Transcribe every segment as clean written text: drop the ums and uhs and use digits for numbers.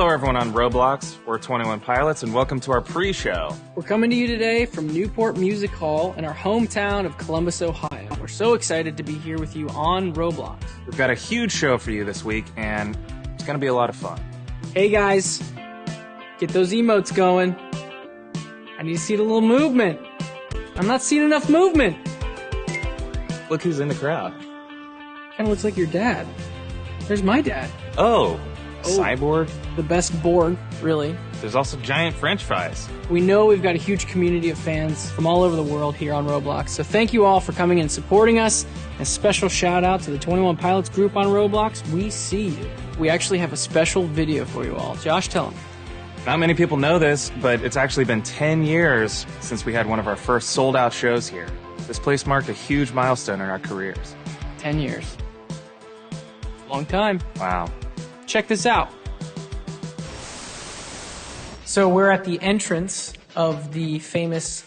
Hello, everyone on Roblox. We're 21 Pilots, and welcome to our pre-show. We're coming to you today from Newport Music Hall in our hometown of Columbus, Ohio. We're so excited to be here with you on Roblox. We've got a huge show for you this week, and it's going to be a lot of fun. Hey, guys. Get those emotes going. I need to see the little movement. I'm not seeing enough movement. Look who's in the crowd. Kind of looks like your dad. There's my dad. Oh, Cyborg. The best Borg, really. There's also giant French fries. We know we've got a huge community of fans from all over the world here on Roblox, so thank you all for coming and supporting us. And a special shout out to the 21 Pilots group on Roblox. We see you. We actually have a special video for you all. Josh, tell them. Not many people know this, but it's actually been 10 years since we had one of our first sold-out shows here. This place marked a huge milestone in our careers. 10 years. Long time. Wow. Check this out. So we're at the entrance of the famous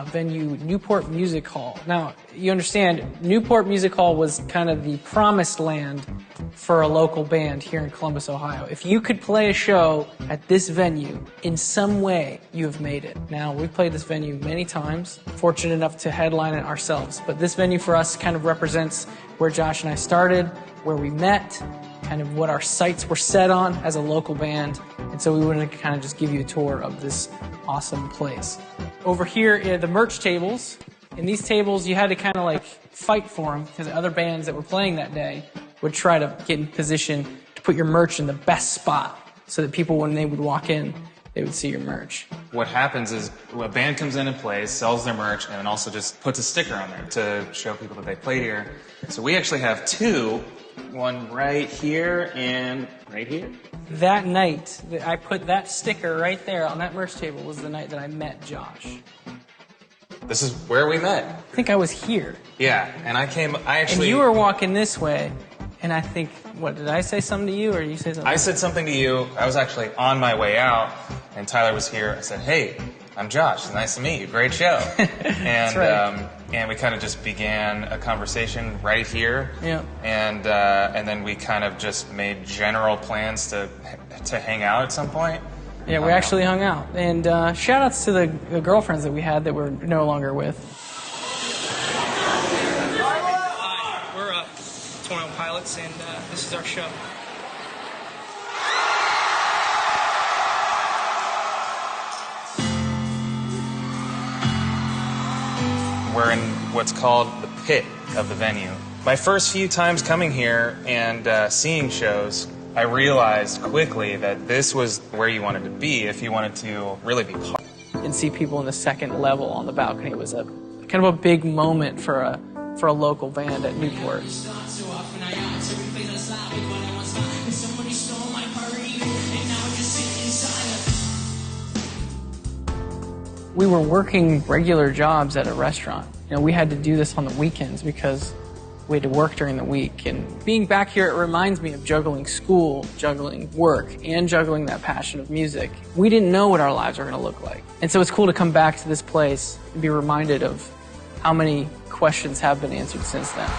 venue, Newport Music Hall. Now, you understand, Newport Music Hall was kind of the promised land for a local band here in Columbus, Ohio. If you could play a show at this venue, in some way, you have made it. Now, we've played this venue many times, fortunate enough to headline it ourselves, but this venue for us kind of represents where Josh and I started, where we met, kind of what our sights were set on as a local band. And so we wanted to kind of just give you a tour of this awesome place. Over here are the merch tables. In these tables, you had to kind of like fight for them because other bands that were playing that day would try to get in position to put your merch in the best spot so that people, when they would walk in, they would see your merch. What happens is a band comes in and plays, sells their merch, and then also just puts a sticker on there to show people that they played here. So we actually have two, one right here and right here. That night, I put that sticker right there on that merch table was the night that I met Josh. This is where we met. I think I was here. Yeah, and And you were walking this way, and I think, what, did I say something to you, or did you say something? I said something to you. I was actually on my way out, and Tyler was here. I said, hey, I'm Josh. Nice to meet you. Great show. And That's right. And we kind of just began a conversation right here. Yeah. And then we kind of just made general plans to hang out at some point. Yeah, we actually hung out. And shout outs to the girlfriends that we had that we're no longer with. Hi, we're 21 Pilots, and this is our show. We're in what's called the pit of the venue. My first few times coming here and seeing shows, I realized quickly that this was where you wanted to be if you wanted to really be part. And see people in the second level on the balcony was a kind of a big moment for a local band at Newport. We were working regular jobs at a restaurant. You know, we had to do this on the weekends because we had to work during the week. And being back here, it reminds me of juggling school, juggling work, and juggling that passion of music. We didn't know what our lives were going to look like. And so it's cool to come back to this place and be reminded of how many questions have been answered since then.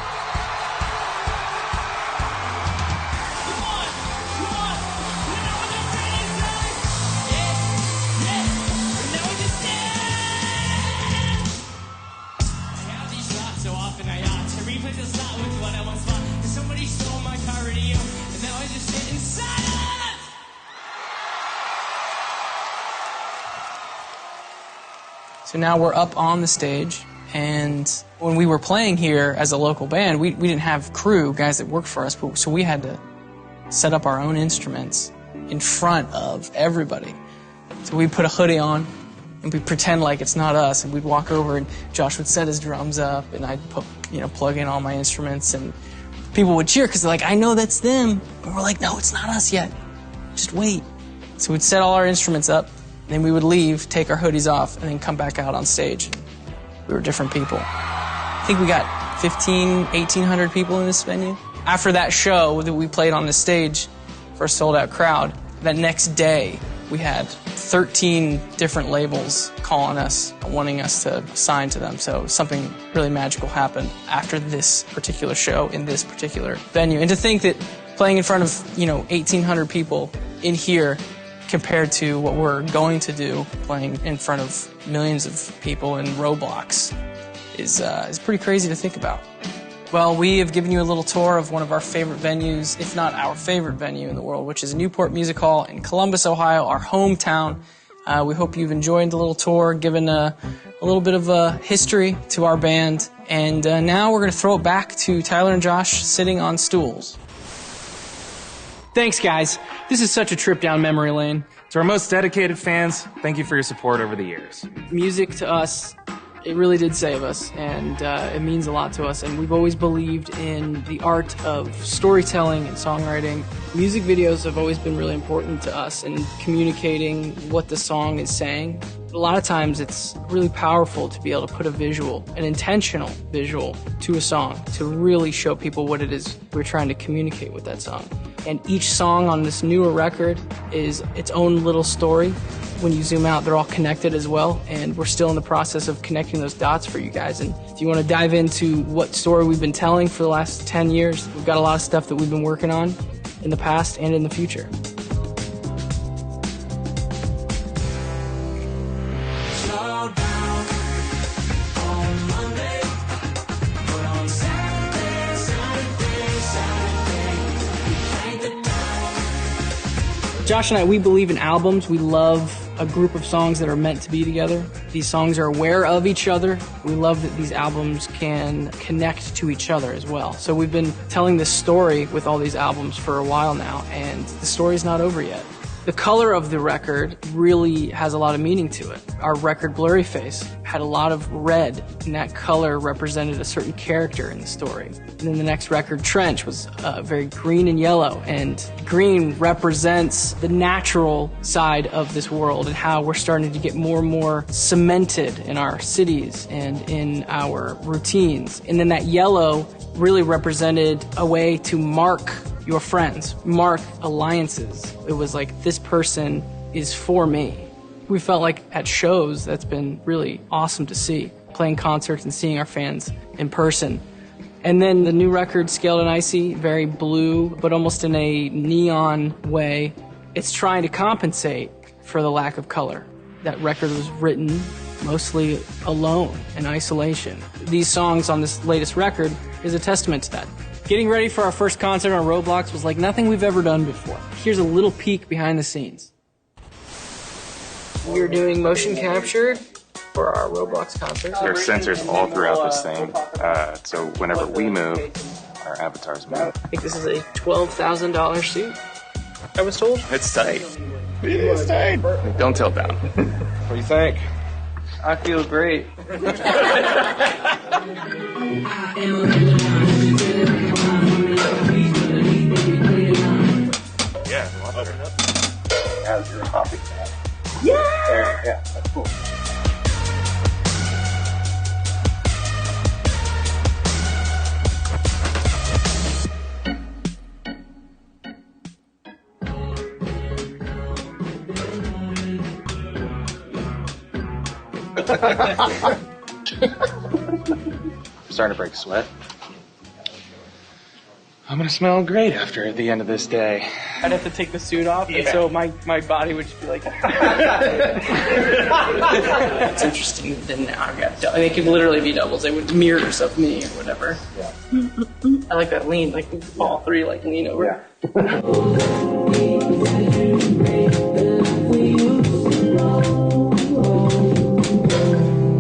So now we're up on the stage, and when we were playing here as a local band, we didn't have crew, guys that worked for us, so we had to set up our own instruments in front of everybody. So we put a hoodie on, and we'd pretend like it's not us, and we'd walk over, and Josh would set his drums up, and I'd plug in all my instruments, and people would cheer because they're like, I know that's them. But we're like, no, it's not us yet. Just wait. So we'd set all our instruments up, and then we would leave, take our hoodies off, and then come back out on stage. We were different people. I think we got 1,800 people in this venue. After that show that we played on the stage for a sold-out crowd, that next day we had 13 different labels calling us, wanting us to sign to them. So something really magical happened after this particular show in this particular venue. And to think that playing in front of, 1,800 people in here compared to what we're going to do playing in front of millions of people in Roblox is pretty crazy to think about. Well, we have given you a little tour of one of our favorite venues, if not our favorite venue in the world, which is Newport Music Hall in Columbus, Ohio, our hometown. We hope you've enjoyed the little tour, given a little bit of a history to our band. And now we're going to throw it back to Tyler and Josh sitting on stools. Thanks, guys. This is such a trip down memory lane. To our most dedicated fans, thank you for your support over the years. Music to us, it really did save us, and it means a lot to us. And we've always believed in the art of storytelling and songwriting. Music videos have always been really important to us in communicating what the song is saying. A lot of times it's really powerful to be able to put a visual, an intentional visual, to a song to really show people what it is we're trying to communicate with that song. And each song on this newer record is its own little story. When you zoom out, they're all connected as well, and we're still in the process of connecting those dots for you guys. And if you want to dive into what story we've been telling for the last 10 years, we've got a lot of stuff that we've been working on in the past and in the future. Josh and I, we believe in albums. We love a group of songs that are meant to be together. These songs are aware of each other. We love that these albums can connect to each other as well. So we've been telling this story with all these albums for a while now, and the story's not over yet. The color of the record really has a lot of meaning to it. Our record, Blurry Face, had a lot of red, and that color represented a certain character in the story. And then the next record, Trench, was very green and yellow, and green represents the natural side of this world and how we're starting to get more and more cemented in our cities and in our routines. And then that yellow really represented a way to mark your friends, mark alliances. It was like, this person is for me. We felt like at shows, that's been really awesome to see, playing concerts and seeing our fans in person. And then the new record, Scaled and Icy, very blue, but almost in a neon way. It's trying to compensate for the lack of color. That record was written mostly alone, in isolation. These songs on this latest record is a testament to that. Getting ready for our first concert on Roblox was like nothing we've ever done before. Here's a little peek behind the scenes. We're doing motion capture for our Roblox concert. There are sensors all throughout this thing, so whenever we move, our avatars move. I think this is a $12,000 suit, I was told. It's tight. It is tight. Don't tilt down. What do you think? I feel great. Yeah, a lot better. As your copy. Yeah! There, yeah, that's cool. Starting to break a sweat. I'm gonna smell great after the end of this day. I'd have to take the suit off, and so my body would just be like... That's interesting. Then now I've got... They could literally be doubles. They would mirrors of me or whatever. Yeah. I like that lean, like all three like lean over. Yeah.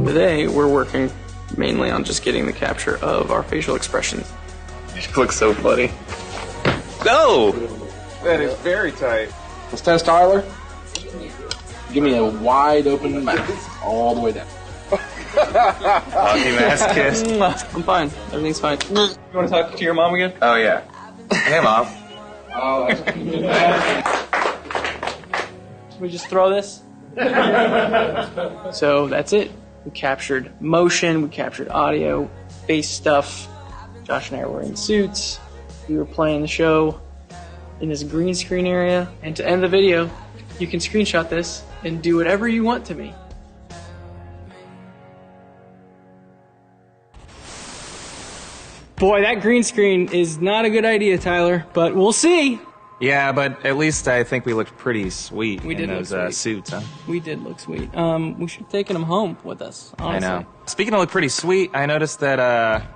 Today, we're working mainly on just getting the capture of our facial expressions. It looks so funny. No! That is very tight. Let's test Tyler. Give me a wide open mouth all the way down. Lucky mask kiss. I'm fine. Everything's fine. You want to talk to your mom again? Oh, yeah. Hey, Mom. Oh, Should we just throw this? So that's it. We captured motion, we captured audio, face stuff. Josh and I were wearing suits. We were playing the show in this green screen area. And to end the video, you can screenshot this and do whatever you want to me. Boy, that green screen is not a good idea, Tyler, but we'll see. Yeah, but at least I think we looked pretty sweet We in did look those sweet. suits, huh? We did look sweet. We should have taken them home with us, honestly. I know. Speaking of look pretty sweet, I noticed that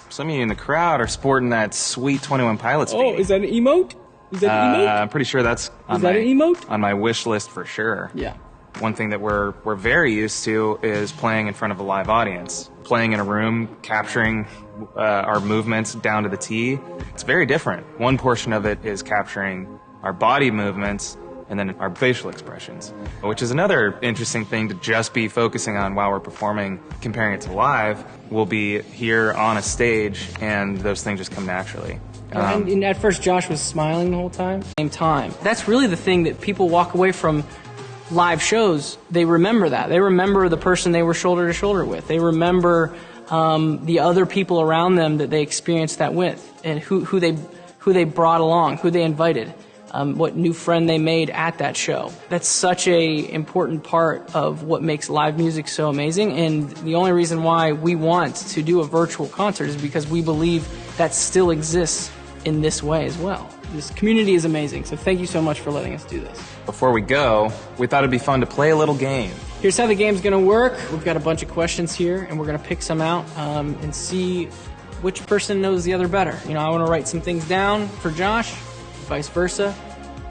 some of you in the crowd are sporting that sweet 21 Pilots Oh, beanie. is that an emote? Is that an emote? I'm pretty sure that's on Is that my, an emote? on my wish list for sure. Yeah. One thing that we're very used to is playing in front of a live audience. Playing in a room, capturing our movements down to the T. It's very different. One portion of it is capturing our body movements and then our facial expressions, which is another interesting thing to just be focusing on while we're performing. Comparing it to live, we'll be here on a stage and those things just come naturally. And at first, Josh was smiling the whole time. Same time. That's really the thing that people walk away from live shows. They remember that. They remember the person they were shoulder to shoulder with. They remember the other people around them that they experienced that with, and who they brought along, who they invited, what new friend they made at that show. That's such a important part of what makes live music so amazing. And the only reason why we want to do a virtual concert is because we believe that still exists in this way as well. This community is amazing, so thank you so much for letting us do this. Before we go, we thought it'd be fun to play a little game. Here's how the game's gonna work. We've got a bunch of questions here, and we're gonna pick some out and see which person knows the other better. You know, I wanna write some things down for Josh, vice versa.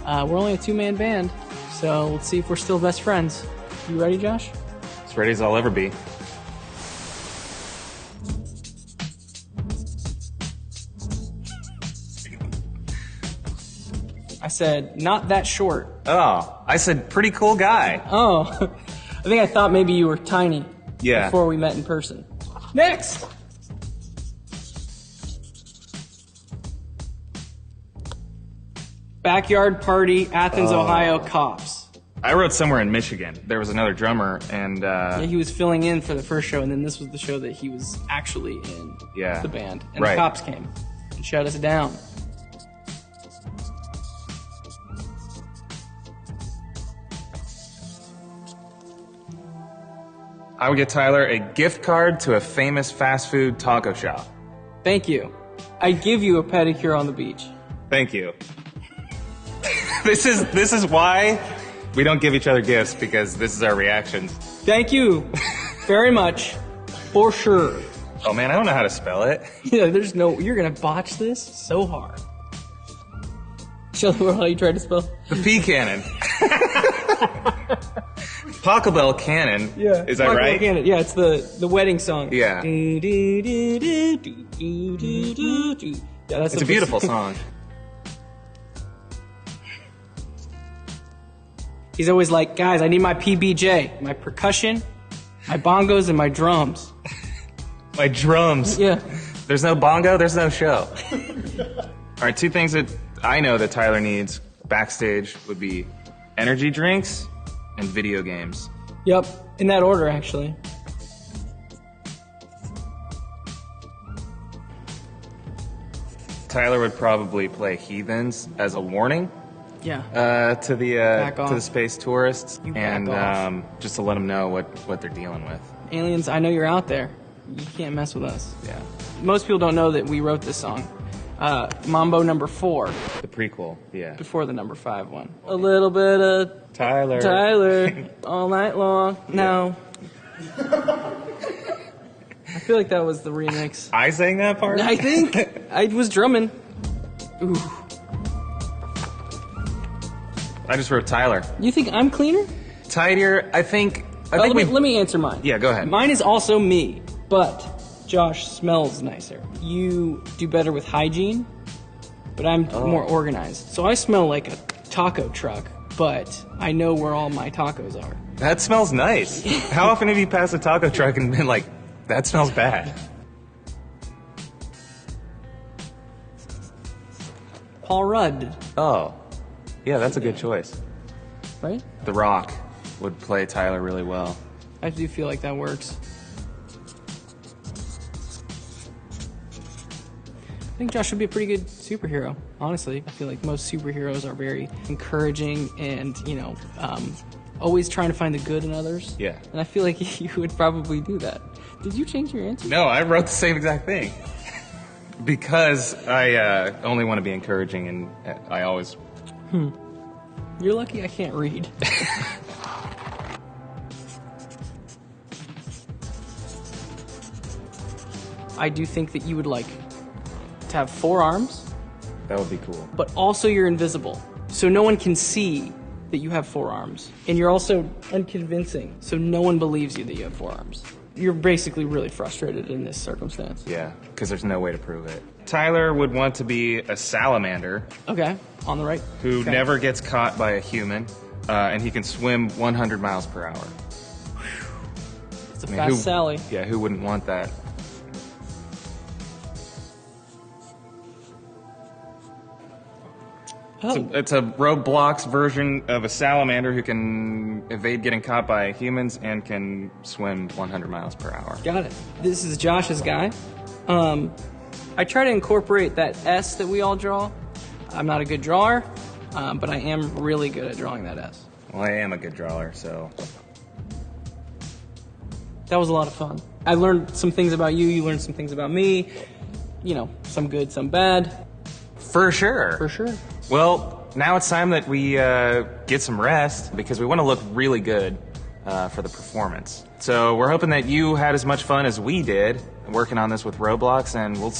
We're only a two-man band, so let's see if we're still best friends. You ready, Josh? As ready as I'll ever be. I said, not that short. Oh, I said pretty cool guy. Oh, I think I thought maybe you were tiny Yeah. before we met in person. Next! Backyard party, Athens, Ohio, cops. I wrote somewhere in Michigan. There was another drummer, and Yeah, he was filling in for the first show, and then this was the show that he was actually in. Yeah. The band. And Right. the cops came and shut us down. I would get Tyler a gift card to a famous fast food taco shop. Thank you. I give you a pedicure on the beach. Thank you. This is why we don't give each other gifts, because this is our reactions. Thank you very much. For sure. Oh man, I don't know how to spell it. Yeah, there's no, you're gonna botch this so hard. Show the world how you tried to spell. The P cannon. Taco Bell cannon. Yeah. Is that right? Yeah, it's the wedding song. Yeah. Do, do, do, do, do, do, do, do, do. Yeah, that's It's a beautiful song. He's always like, guys, I need my PBJ, my percussion, my bongos, and my drums. My drums. Yeah. There's no bongo, there's no show. All right, two things that I know that Tyler needs backstage would be energy drinks and video games. Yep, in that order, actually. Tyler would probably play Heathens as a warning Yeah. to Back off. the space tourists, You back and off. just to let them know what they're dealing with. Aliens, I know you're out there. You can't mess with us. Yeah, Most people don't know that we wrote this song. Mambo number 4, the prequel. Yeah, before the number 5 one. A little bit of Tyler. Tyler all night long. No. I feel like that was the remix. I sang that part. I think I was drumming. Ooh. I just wrote Tyler. You think I'm cleaner? Tidier. I think Let me answer mine. Yeah, go ahead. Mine is also me, but Josh smells nicer. You do better with hygiene, but I'm more organized. So I smell like a taco truck, but I know where all my tacos are. That smells nice. How often have you passed a taco truck and been like, that smells bad? Paul Rudd, Oh, yeah, that's a good choice. right? The Rock would play Tyler really well. I do feel like that works. I think Josh would be a pretty good superhero, honestly. I feel like most superheroes are very encouraging and, always trying to find the good in others. Yeah. And I feel like you would probably do that. Did you change your answer? No, I wrote the same exact thing. Because I only want to be encouraging, and I always You're lucky I can't read. I do think that you would like to have 4 arms, That would be cool. but also you're invisible. So no one can see that you have 4 arms. And you're also unconvincing, so no one believes you that you have 4 arms. You're basically really frustrated in this circumstance. Yeah, because there's no way to prove it. Tyler would want to be a salamander Okay, on the right. who Okay. never gets caught by a human, and he can swim 100 miles per hour. It's a fast Sally. Yeah, who wouldn't want that? Oh, It's a Roblox version of a salamander who can evade getting caught by humans and can swim 100 miles per hour. got it. This is Josh's guy. I try to incorporate that S that we all draw. I'm not a good drawer, but I am really good at drawing that S. Well, I am a good drawer, so... That was a lot of fun. I learned some things about you, you learned some things about me. You know, some good, some bad. For sure. For sure. Well, now it's time that we get some rest because we want to look really good for the performance. So we're hoping that you had as much fun as we did working on this with Roblox, and we'll